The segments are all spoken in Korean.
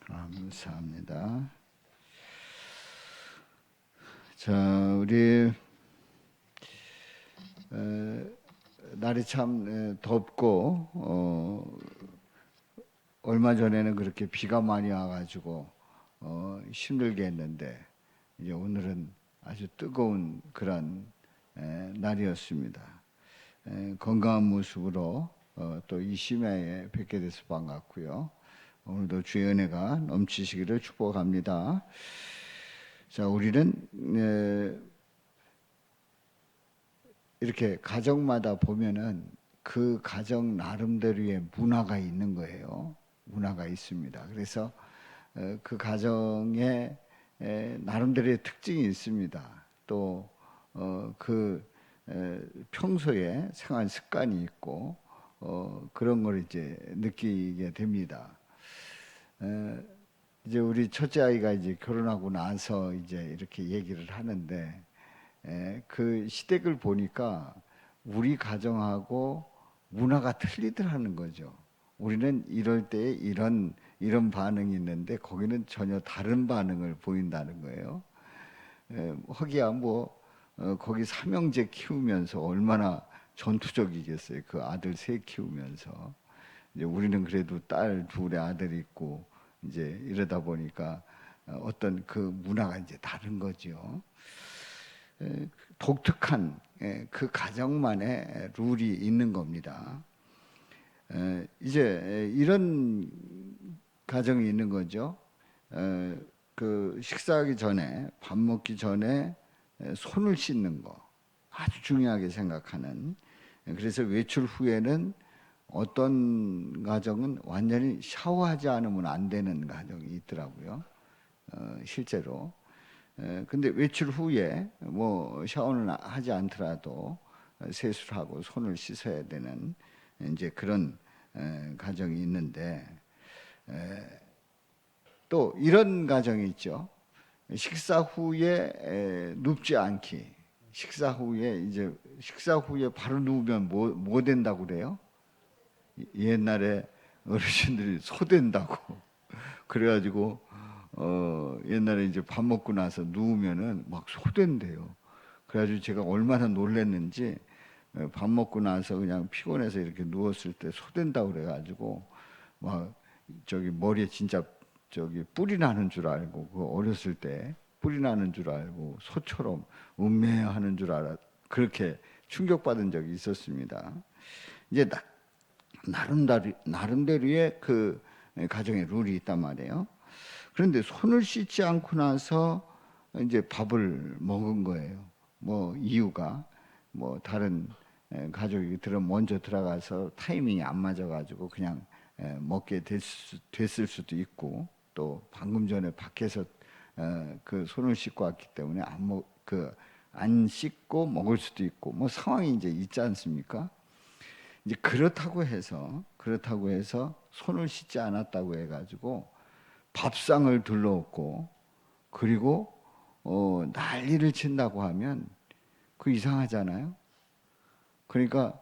감사합니다. 자, 우리 날이 참 덥고 얼마 전에는 그렇게 비가 많이 와가지고 힘들게 했는데 이제 오늘은 아주 뜨거운 그런 날이었습니다. 건강한 모습으로 또 이 심야에 뵙게 돼서 반갑고요. 오늘도 주의 은혜가 넘치시기를 축복합니다. 자, 우리는 이렇게 가정마다 보면은 그 가정 나름대로의 문화가 있는 거예요. 문화가 있습니다. 그래서 그 가정에 나름대로의 특징이 있습니다. 또 그 평소에 생활 습관이 있고 그런 걸 이제 느끼게 됩니다. 이제 우리 첫째 아이가 이제 결혼하고 나서 이제 이렇게 얘기를 하는데 그 시댁을 보니까 우리 가정하고 문화가 틀리더라는 거죠. 우리는 이럴 때 이런 반응이 있는데 거기는 전혀 다른 반응을 보인다는 거예요. 허기야 뭐 거기 삼형제 키우면서 얼마나 전투적이겠어요. 그 아들 셋 키우면서. 이제 우리는 그래도 딸 둘에 아들 있고 이제 이러다 보니까 어떤 그 문화가 이제 다른 거죠. 독특한 그 가정만의 룰이 있는 겁니다. 이제 이런 가정이 있는 거죠. 그 식사하기 전에 밥 먹기 전에 손을 씻는 거 아주 중요하게 생각하는. 그래서 외출 후에는 어떤 가정은 완전히 샤워하지 않으면 안 되는 가정이 있더라고요. 실제로. 근데 외출 후에 뭐 샤워는 하지 않더라도 세수를 하고 손을 씻어야 되는 이제 그런 가정이 있는데 또 이런 가정이 있죠. 식사 후에 눕지 않기. 식사 후에 바로 누우면 뭐 된다고 그래요? 옛날에 어르신들이 소된다고 그래가지고 옛날에 이제 밥 먹고 나서 누우면은 막 소된대요. 그래가지고 제가 얼마나 놀랬는지 밥 먹고 나서 그냥 피곤해서 이렇게 누웠을 때 소된다고 그래가지고 막 저기 머리에 진짜 저기 뿔이 나는 줄 알고 그 어렸을 때 뿔이 나는 줄 알고 소처럼 음매하는 줄 알아 그렇게 충격받은 적이 있었습니다. 이제 나름대로의 그 가정의 룰이 있단 말이에요. 그런데 손을 씻지 않고 나서 이제 밥을 먹은 거예요. 뭐 이유가 뭐 다른 가족이 먼저 들어가서 타이밍이 안 맞아가지고 그냥 먹게 됐을 수도 있고 또 방금 전에 밖에서 그 손을 씻고 왔기 때문에 안 씻고 먹을 수도 있고 뭐 상황이 이제 있지 않습니까? 이제 그렇다고 해서 손을 씻지 않았다고 해가지고 밥상을 둘러엎고 그리고 난리를 친다고 하면 그 이상하잖아요. 그러니까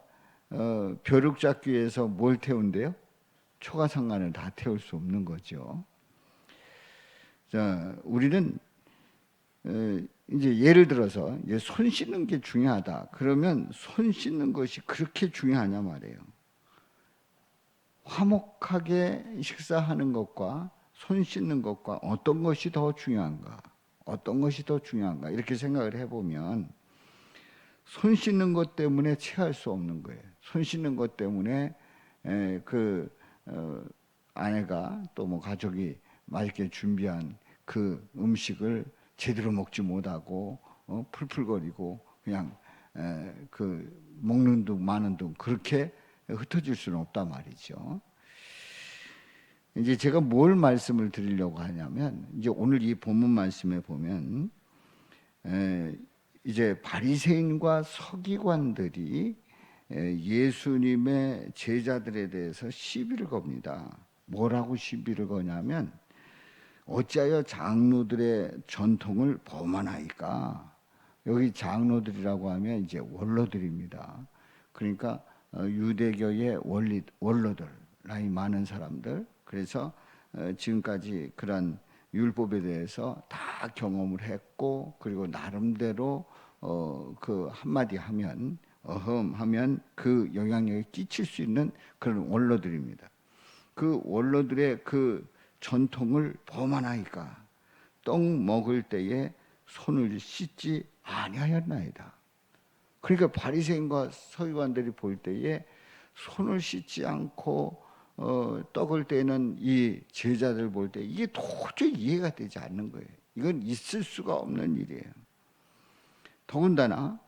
벼룩잡기에서 뭘 태운대요? 초가상간을 다 태울 수 없는 거죠. 자, 우리는 이제 예를 들어서 이제 손 씻는 게 중요하다. 그러면 손 씻는 것이 그렇게 중요하냐 말이에요. 화목하게 식사하는 것과 손 씻는 것과 어떤 것이 더 중요한가? 어떤 것이 더 중요한가? 이렇게 생각을 해보면 손 씻는 것 때문에 체할 수 없는 거예요. 손 씻는 것 때문에 아내가 또 뭐 가족이 맛있게 준비한 그 음식을 제대로 먹지 못하고 풀풀거리고 그냥 그 먹는 둥 마는 둥 그렇게 흩어질 수는 없단 말이죠. 이제 제가 뭘 말씀을 드리려고 하냐면 이제 오늘 이 본문 말씀에 보면 이제 바리새인과 서기관들이 예수님의 제자들에 대해서 시비를 겁니다. 뭐라고 시비를 거냐면 어찌하여 장로들의 전통을 범하나이까. 여기 장로들이라고 하면 이제 원로들입니다. 그러니까 유대교의 원로들, 나이 많은 사람들. 그래서 지금까지 그런 율법에 대해서 다 경험을 했고, 그리고 나름대로 그 한마디 하면 어흠 하면 그 영향력이 끼칠 수 있는 그런 원로들입니다. 그 원로들의 그 전통을 범하나이까 떡 먹을 때에 손을 씻지 아니하였나이다. 그러니까 바리새인과 서기관들이 볼 때에 손을 씻지 않고 떡을 떼는 이 제자들 볼 때 이게 도저히 이해가 되지 않는 거예요. 이건 있을 수가 없는 일이에요. 더군다나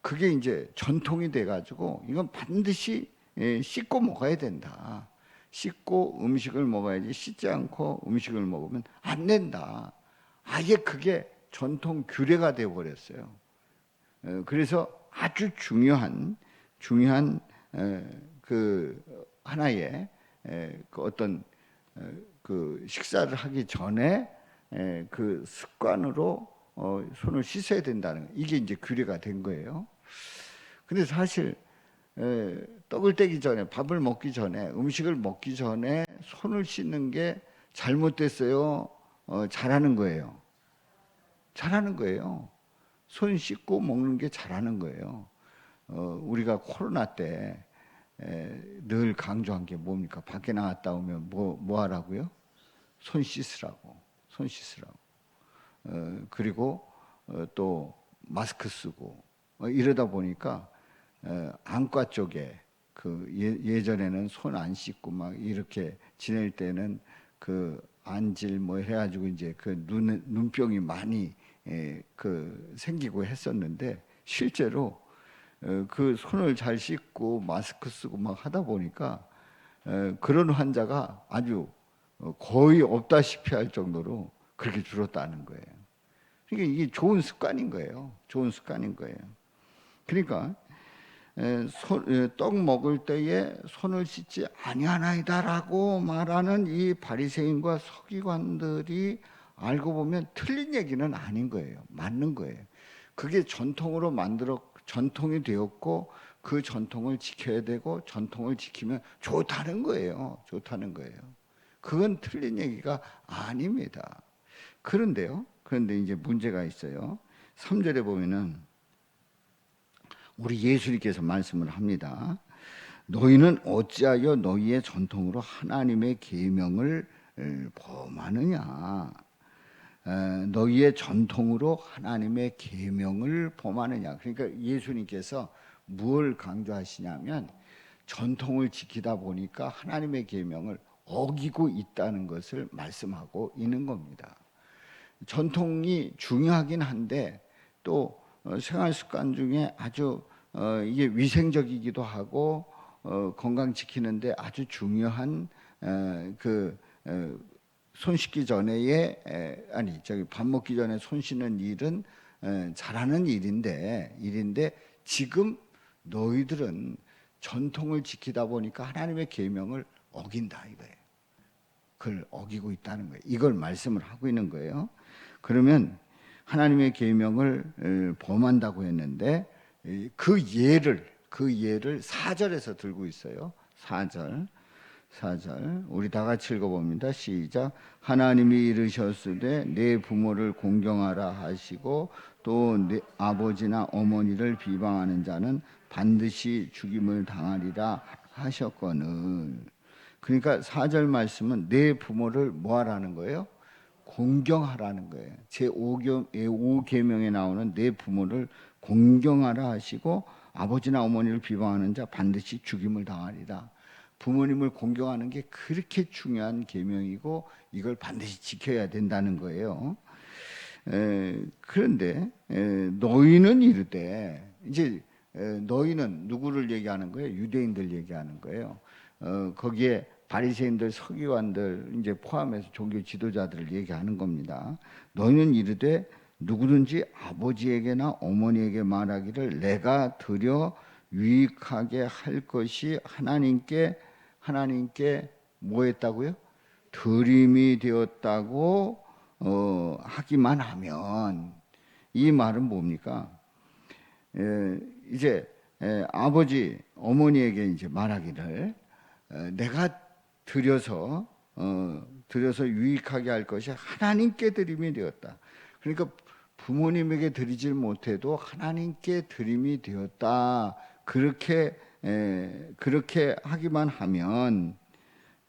그게 이제 전통이 돼가지고 이건 반드시 씻고 먹어야 된다. 씻고 음식을 먹어야지 씻지 않고 음식을 먹으면 안 된다. 아예 그게 전통 규례가 되어버렸어요. 그래서 아주 중요한 그 하나의 그 어떤 그 식사를 하기 전에 그 습관으로 손을 씻어야 된다는 이게 이제 규례가 된 거예요. 근데 사실 떡을 떼기 전에 밥을 먹기 전에 음식을 먹기 전에 손을 씻는 게 잘못됐어요. 잘하는 거예요. 잘하는 거예요. 손 씻고 먹는 게 잘하는 거예요. 우리가 코로나 때 늘 강조한 게 뭡니까? 밖에 나갔다 오면 뭐 하라고요? 손 씻으라고. 손 씻으라고. 그리고 또 마스크 쓰고 이러다 보니까 안과 쪽에 그 예전에는 손 안 씻고 막 이렇게 지낼 때는 그 안질 뭐 해가지고 이제 그 눈병이 많이 그 생기고 했었는데 실제로 그 손을 잘 씻고 마스크 쓰고 막 하다 보니까 그런 환자가 아주 거의 없다시피 할 정도로 그렇게 줄었다는 거예요. 그러니까 이게 좋은 습관인 거예요. 좋은 습관인 거예요. 그러니까 떡 먹을 때에 손을 씻지 아니하나이다라고 말하는 이 바리새인과 서기관들이 알고 보면 틀린 얘기는 아닌 거예요. 맞는 거예요. 그게 전통이 되었고 그 전통을 지켜야 되고 전통을 지키면 좋다는 거예요. 좋다는 거예요. 그건 틀린 얘기가 아닙니다. 그런데 이제 문제가 있어요. 3절에 보면은 우리 예수님께서 말씀을 합니다. 너희는 어찌하여 너희의 전통으로 하나님의 계명을 범하느냐? 너희의 전통으로 하나님의 계명을 범하느냐? 그러니까 예수님께서 무엇을 강조하시냐면 전통을 지키다 보니까 하나님의 계명을 어기고 있다는 것을 말씀하고 있는 겁니다. 전통이 중요하긴 한데 또 생활 습관 중에 아주 이게 위생적이기도 하고 건강 지키는데 아주 중요한 손 씻기 전에의 밥 먹기 전에 손 씻는 일은 잘하는 일인데 지금 너희들은 전통을 지키다 보니까 하나님의 계명을 어긴다 이거예요. 그걸 어기고 있다는 거예요. 이걸 말씀을 하고 있는 거예요. 그러면 하나님의 계명을 범한다고 했는데 그 예를 4절에서 들고 있어요. 4절 우리 다 같이 읽어봅니다. 시작. 하나님이 이르셨으되 내 부모를 공경하라 하시고 또 내 아버지나 어머니를 비방하는 자는 반드시 죽임을 당하리라 하셨거늘. 그러니까 4절 말씀은 내 부모를 뭐 하라는 거예요? 공경하라는 거예요. 제5계명에 나오는 내 부모를 공경하라 하시고 아버지나 어머니를 비방하는 자 반드시 죽임을 당하리라. 부모님을 공경하는 게 그렇게 중요한 계명이고 이걸 반드시 지켜야 된다는 거예요. 그런데 너희는 이르되 이제 너희는 누구를 얘기하는 거예요? 유대인들 얘기하는 거예요. 거기에 바리새인들, 서기관들 이제 포함해서 종교 지도자들을 얘기하는 겁니다. 너희는 이르되 누구든지 아버지에게나 어머니에게 말하기를 내가 드려 유익하게 할 것이 하나님께 뭐 했다고요? 드림이 되었다고 하기만 하면 이 말은 뭡니까? 이제 아버지 어머니에게 이제 말하기를 내가 드려서 드려서 유익하게 할 것이 하나님께 드림이 되었다. 그러니까 부모님에게 드리질 못해도 하나님께 드림이 되었다. 그렇게 하기만 하면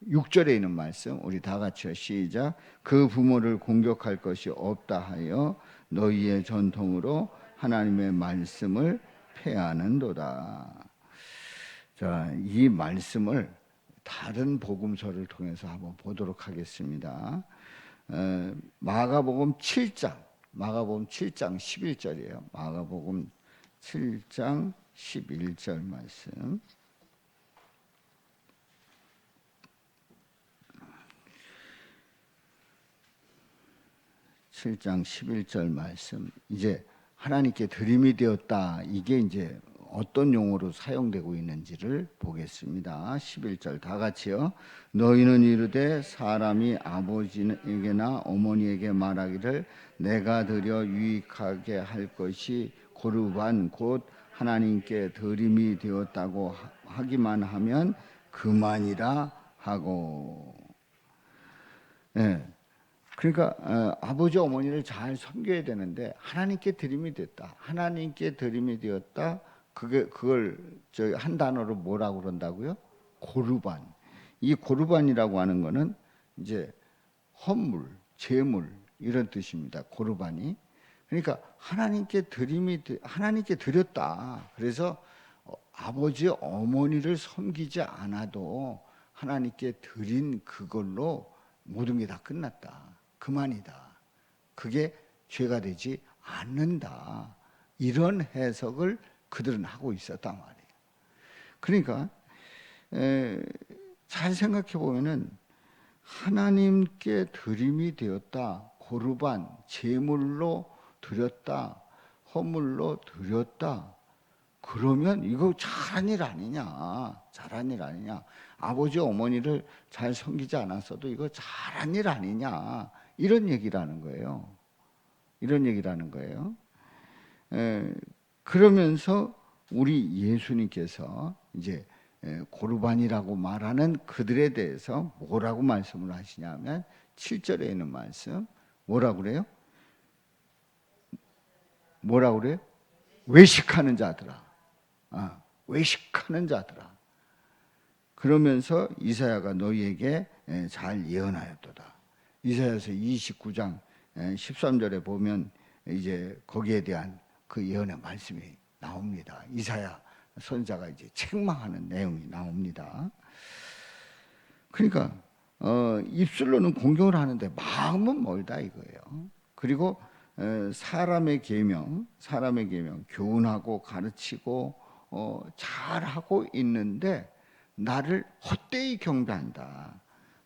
6절에 있는 말씀 우리 다 같이요. 시작. 그 부모를 공격할 것이 없다 하여 너희의 전통으로 하나님의 말씀을 폐하는도다. 자, 이 말씀을 다른 복음서를 통해서 한번 보도록 하겠습니다. 마가복음 7장 11절이에요. 마가복음 7장 11절 말씀. 7장 11절 말씀. 이제 하나님께 드림이 되었다. 이게 이제 어떤 용어로 사용되고 있는지를 보겠습니다. 11절 다 같이요. 너희는 이르되 사람이 아버지에게나 어머니에게 말하기를 내가 드려 유익하게 할 것이 고르반 곧 하나님께 드림이 되었다고 하기만 하면 그만이라 하고. 예. 그러니까 아버지 어머니를 잘 섬겨야 되는데 하나님께 드림이 됐다. 하나님께 드림이 되었다. 그걸 한 단어로 뭐라고 그런다고요? 고르반. 이 고르반이라고 하는 거는 이제 헌물, 제물 이런 뜻입니다. 고르반이. 그러니까 하나님께 드렸다. 그래서 아버지 어머니를 섬기지 않아도 하나님께 드린 그걸로 모든 게 다 끝났다. 그만이다. 그게 죄가 되지 않는다. 이런 해석을 그들은 하고 있었단 말이에요. 그러니까 잘 생각해 보면은 하나님께 드림이 되었다. 고르반, 제물로 드렸다. 헌물로 드렸다. 그러면 이거 잘한 일 아니냐. 잘한 일 아니냐. 아버지 어머니를 잘 섬기지 않았어도 이거 잘한 일 아니냐. 이런 얘기라는 거예요. 이런 얘기라는 거예요. 그러면서 우리 예수님께서 이제 고르반이라고 말하는 그들에 대해서 뭐라고 말씀을 하시냐면 7절에 있는 말씀 뭐라고 그래요? 뭐라고 그래요? 외식하는 자들아. 외식하는 자들아. 그러면서 이사야가 너희에게 잘 예언하였도다. 이사야서 29장 13절에 보면 이제 거기에 대한 그 예언의 말씀이 나옵니다. 이사야 선지자가 이제 책망하는 내용이 나옵니다. 그러니까 입술로는 공경을 하는데 마음은 멀다 이거예요. 그리고 사람의 계명, 교훈하고 가르치고 잘하고 있는데 나를 헛되이 경배한다.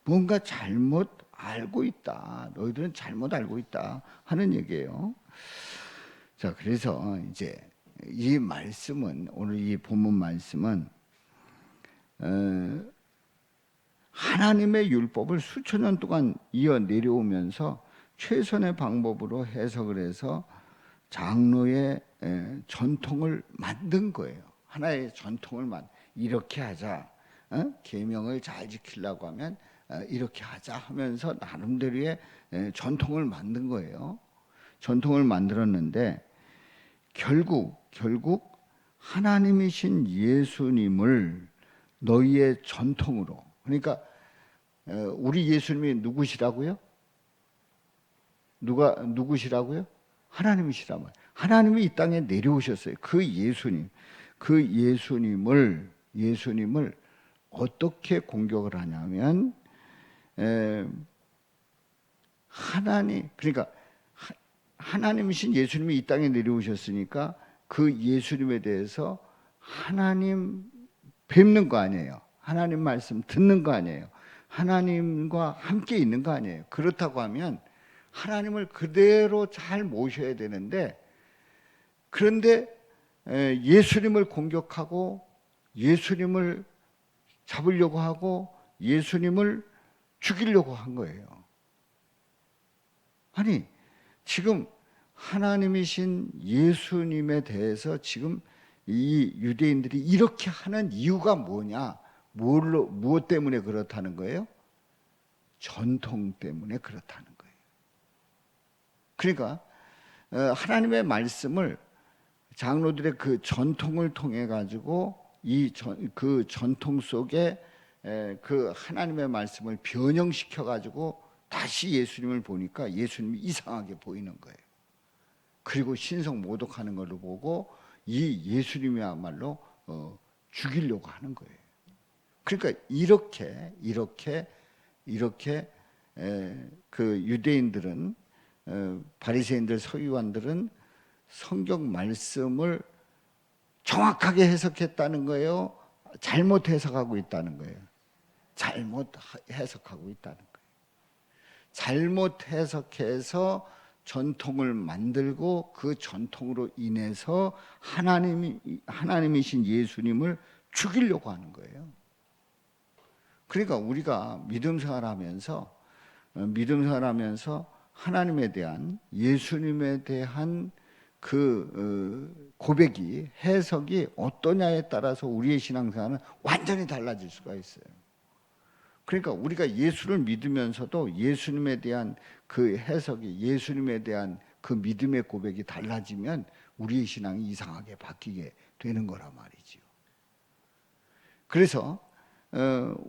뭔가 잘못 알고 있다. 너희들은 잘못 알고 있다 하는 얘기예요. 자, 그래서 이제 이 말씀은 오늘 이 본문 말씀은 하나님의 율법을 수천 년 동안 이어 내려오면서 최선의 방법으로 해석을 해서 장로의 전통을 만든 거예요. 하나의 전통을 이렇게 하자. 계명을 잘 지키려고 하면 이렇게 하자 하면서 나름대로의 전통을 만든 거예요. 전통을 만들었는데 결국 하나님이신 예수님을 너희의 전통으로, 그러니까 우리 예수님이 누구시라고요? 누구시라고요? 하나님이시라고요. 하나님이 이 땅에 내려오셨어요. 그 예수님을 어떻게 공격을 하냐면 그러니까 하나님이신 예수님이 이 땅에 내려오셨으니까 그 예수님에 대해서 하나님 뵙는 거 아니에요. 하나님 말씀 듣는 거 아니에요. 하나님과 함께 있는 거 아니에요. 그렇다고 하면 하나님을 그대로 잘 모셔야 되는데, 그런데 예수님을 공격하고 예수님을 잡으려고 하고 예수님을 죽이려고 한 거예요. 아니, 지금 하나님이신 예수님에 대해서 지금 이 유대인들이 이렇게 하는 이유가 뭐냐? 무엇 때문에 그렇다는 거예요? 전통 때문에 그렇다는 거예요. 그러니까 하나님의 말씀을 장로들의 그 전통을 통해 가지고 그 전통 속에 그 하나님의 말씀을 변형시켜 가지고 다시 예수님을 보니까 예수님이 이상하게 보이는 거예요. 그리고 신성 모독하는 것을 보고 이 예수님이야말로 죽이려고 하는 거예요. 그러니까 이렇게 그 유대인들은 바리새인들 서기관들은 성경 말씀을 정확하게 해석했다는 거예요. 잘못 해석하고 있다는 거예요. 잘못 해석하고 있다는 거예요. 잘못 해석해서 전통을 만들고 그 전통으로 인해서 하나님이신 예수님을 죽이려고 하는 거예요. 그러니까 우리가 믿음 생활하면서 하나님에 대한 예수님에 대한 그 고백이 해석이 어떠냐에 따라서 우리의 신앙생활은 완전히 달라질 수가 있어요. 그러니까 우리가 예수를 믿으면서도 예수님에 대한 그 해석이 예수님에 대한 그 믿음의 고백이 달라지면 우리의 신앙이 이상하게 바뀌게 되는 거란 말이지요. 그래서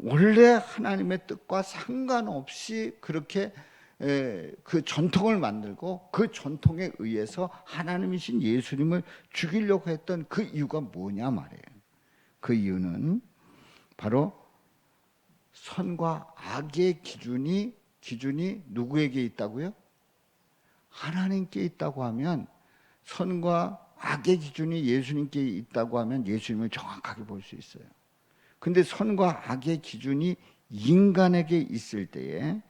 원래 하나님의 뜻과 상관없이 그렇게 그 전통을 만들고 그 전통에 의해서 하나님이신 예수님을 죽이려고 했던 그 이유가 뭐냐 말이에요. 그 이유는 바로 선과 악의 기준이 누구에게 있다고요? 하나님께 있다고 하면, 선과 악의 기준이 예수님께 있다고 하면 예수님을 정확하게 볼 수 있어요. 근데 선과 악의 기준이 인간에게 있을 때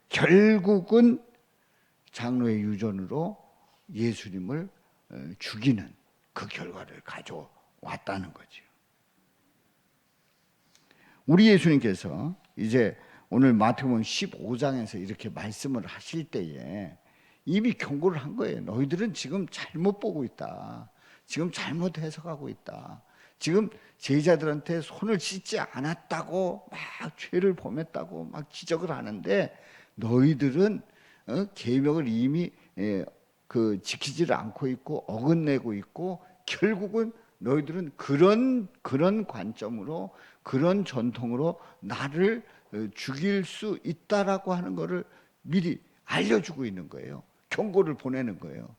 결국은 장로의 유전으로 예수님을 죽이는 그 결과를 가져왔다는 거죠. 우리 예수님께서 이제 오늘 마태복음 15장에서 이렇게 말씀을 하실 때에 이미 경고를 한 거예요. 너희들은 지금 잘못 보고 있다. 지금 잘못 해석하고 있다. 지금 제자들한테 손을 씻지 않았다고 막 죄를 범했다고 막 지적을 하는데 너희들은 계명을 이미 지키지를 않고 있고 어긋내고 있고 결국은 너희들은 그런 관점으로 그런 전통으로 나를 죽일 수 있다라고 하는 것을 미리 알려주고 있는 거예요. 경고를 보내는 거예요.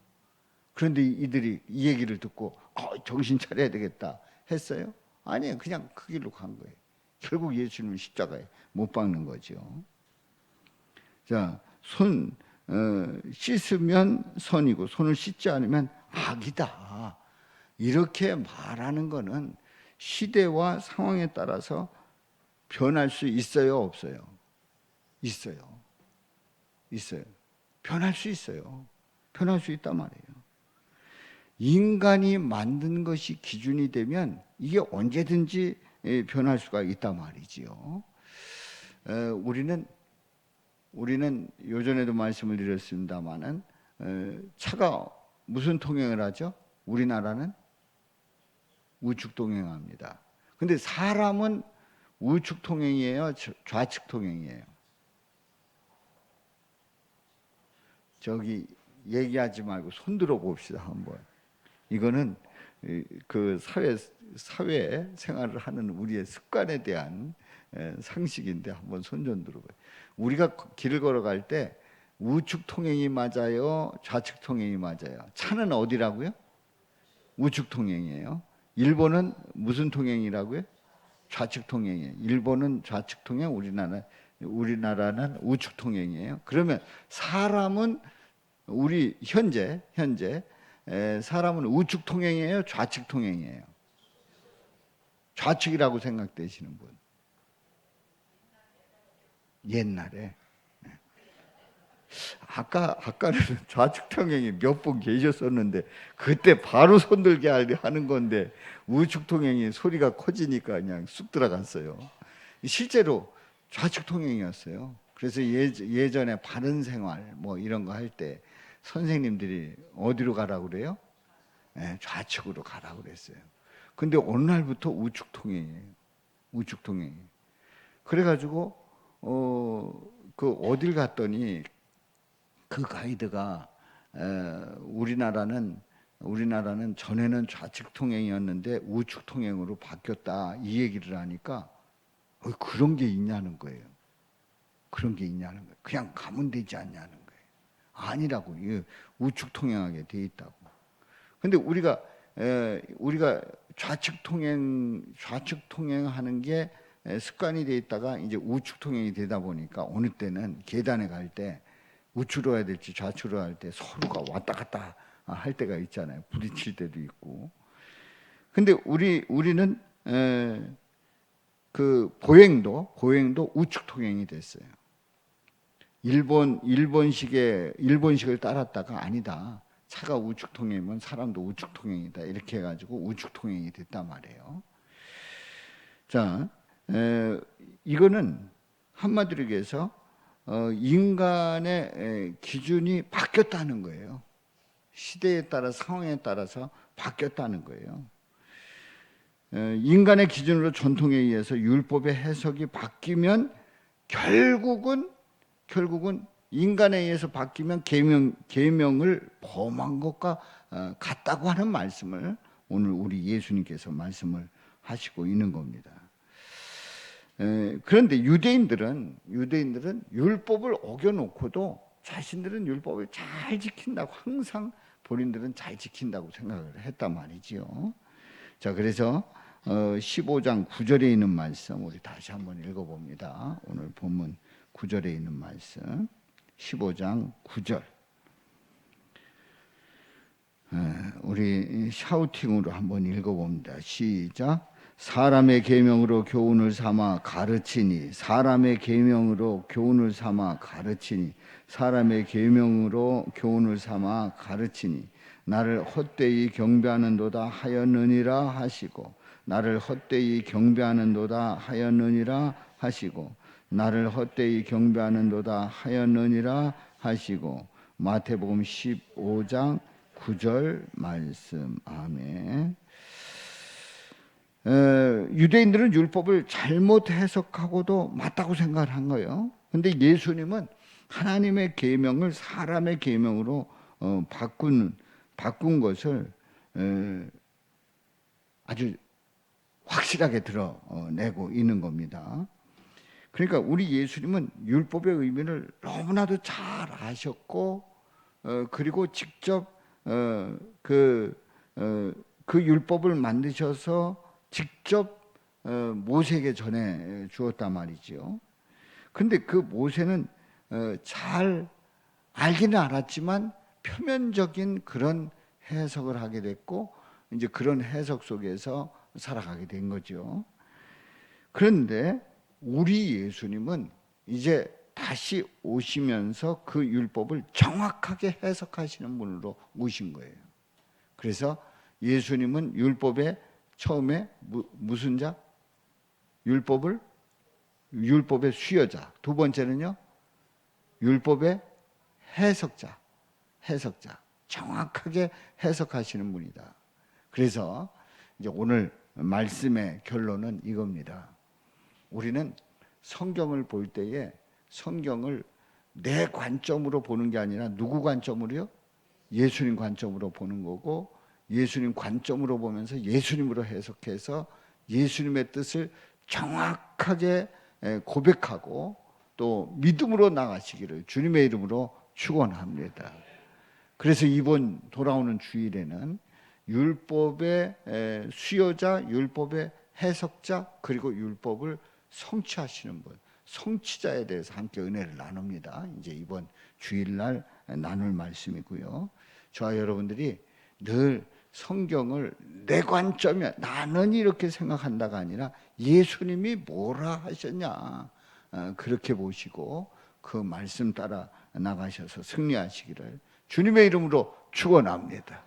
그런데 이들이 이 얘기를 듣고 정신 차려야 되겠다 했어요? 아니에요. 그냥 그 길로 간 거예요. 결국 예수님을 십자가에 못 박는 거죠. 자, 손 씻으면 선이고 손을 씻지 않으면 악이다. 이렇게 말하는 거는 시대와 상황에 따라서 변할 수 있어요, 없어요? 있어요. 변할 수 있어요. 변할 수 있단 말이에요. 인간이 만든 것이 기준이 되면 이게 언제든지 변할 수가 있단 말이지요. 우리는 요전에도 말씀을 드렸습니다마는 차가 무슨 통행을 하죠? 우리나라는 우측 통행합니다. 근데 사람은 우측 통행이에요? 좌측 통행이에요? 저기 얘기하지 말고 손 들어 봅시다 한번. 이거는 그 사회 생활을 하는 우리의 습관에 대한 상식인데 한번 손 좀 들어봐요. 우리가 길을 걸어갈 때 우측 통행이 맞아요? 좌측 통행이 맞아요? 차는 어디라고요? 우측 통행이에요. 일본은 무슨 통행이라고요? 좌측 통행이에요. 일본은 좌측 통행, 우리나라는 우측 통행이에요. 그러면 사람은 우리 현재 사람은 우측 통행이에요? 좌측 통행이에요? 좌측이라고 생각되시는 분? 옛날에. 아까는 좌측 통행이 몇 분 계셨었는데 그때 바로 손들게 하는 건데 우측 통행이 소리가 커지니까 그냥 쑥 들어갔어요. 실제로 좌측 통행이었어요. 그래서 예전에 바른 생활 뭐 이런 거 할 때 선생님들이 어디로 가라고 그래요? 네, 좌측으로 가라고 그랬어요. 근데 어느 날부터 우측 통행이에요. 우측 통행이. 그래가지고 그 어딜 갔더니 그 가이드가 우리나라는 전에는 좌측 통행이었는데 우측 통행으로 바뀌었다 이 얘기를 하니까 그런 게 있냐는 거예요. 그런 게 있냐는 거예요. 그냥 가면 되지 않냐는 거예요. 아니라고. 우측 통행하게 돼 있다고. 근데 우리가 좌측 통행하는 게 습관이 돼 있다가 이제 우측 통행이 되다 보니까 어느 때는 계단에 갈 때 우측으로 해야 될지 좌측으로 할 때 서로가 왔다 갔다 할 때가 있잖아요. 부딪힐 때도 있고. 근데 우리는 그 보행도 우측 통행이 됐어요. 일본식을 따랐다가 아니다. 차가 우측 통행이면 사람도 우측 통행이다. 이렇게 해가지고 우측 통행이 됐단 말이에요. 자, 이거는 한마디로 얘기해서 인간의 기준이 바뀌었다는 거예요. 시대에 따라 상황에 따라서 바뀌었다는 거예요. 인간의 기준으로 전통에 의해서 율법의 해석이 바뀌면 결국은 인간에 의해서 바뀌면 계명을 범한 것과 같다고 하는 말씀을 오늘 우리 예수님께서 말씀을 하시고 있는 겁니다. 그런데 유대인들은 율법을 어겨놓고도 자신들은 율법을 잘 지킨다고 항상 본인들은 잘 지킨다고 생각을 했단 말이지요. 자, 그래서 15장 9절에 있는 말씀 우리 다시 한번 읽어봅니다. 오늘 본문 9절에 있는 말씀 15장 9절 우리 샤우팅으로 한번 읽어봅니다. 시작. 사람의 계명으로 교훈을 삼아 가르치니 사람의 계명으로 교훈을 삼아 가르치니 사람의 계명으로 교훈을 삼아 가르치니 나를 헛되이 경배하는도다 하였느니라 하시고 나를 헛되이 경배하는도다 하였느니라 하시고 나를 헛되이 경배하는도다 하였느니라 하시고 마태복음 15장 9절 말씀. 아멘. 유대인들은 율법을 잘못 해석하고도 맞다고 생각을 한 거예요. 근데 예수님은 하나님의 계명을 사람의 계명으로 바꾼 것을 아주 확실하게 드러내고 있는 겁니다. 그러니까 우리 예수님은 율법의 의미를 너무나도 잘 아셨고 그리고 직접 그 율법을 만드셔서 직접 모세에게 전해 주었단 말이죠. 그런데 그 모세는 잘 알기는 알았지만 표면적인 그런 해석을 하게 됐고 이제 그런 해석 속에서 살아가게 된 거죠. 그런데 우리 예수님은 이제 다시 오시면서 그 율법을 정확하게 해석하시는 분으로 오신 거예요. 그래서 예수님은 율법의 처음에 무슨 자? 율법의 수여자. 두 번째는요, 율법의 해석자. 정확하게 해석하시는 분이다. 그래서 이제 오늘 말씀의 결론은 이겁니다. 우리는 성경을 볼 때에 성경을 내 관점으로 보는 게 아니라 누구 관점으로요? 예수님 관점으로 보는 거고 예수님 관점으로 보면서 예수님으로 해석해서 예수님의 뜻을 정확하게 고백하고 또 믿음으로 나가시기를 주님의 이름으로 축원합니다. 그래서 이번 돌아오는 주일에는 율법의 수여자, 율법의 해석자, 그리고 율법을 성취하시는 분, 성취자에 대해서 함께 은혜를 나눕니다. 이제 이번 주일날 나눌 말씀이고요. 저와 여러분들이 늘 성경을 내 관점이야, 나는 이렇게 생각한다가 아니라 예수님이 뭐라 하셨냐, 그렇게 보시고 그 말씀 따라 나가셔서 승리하시기를 주님의 이름으로 축원합니다.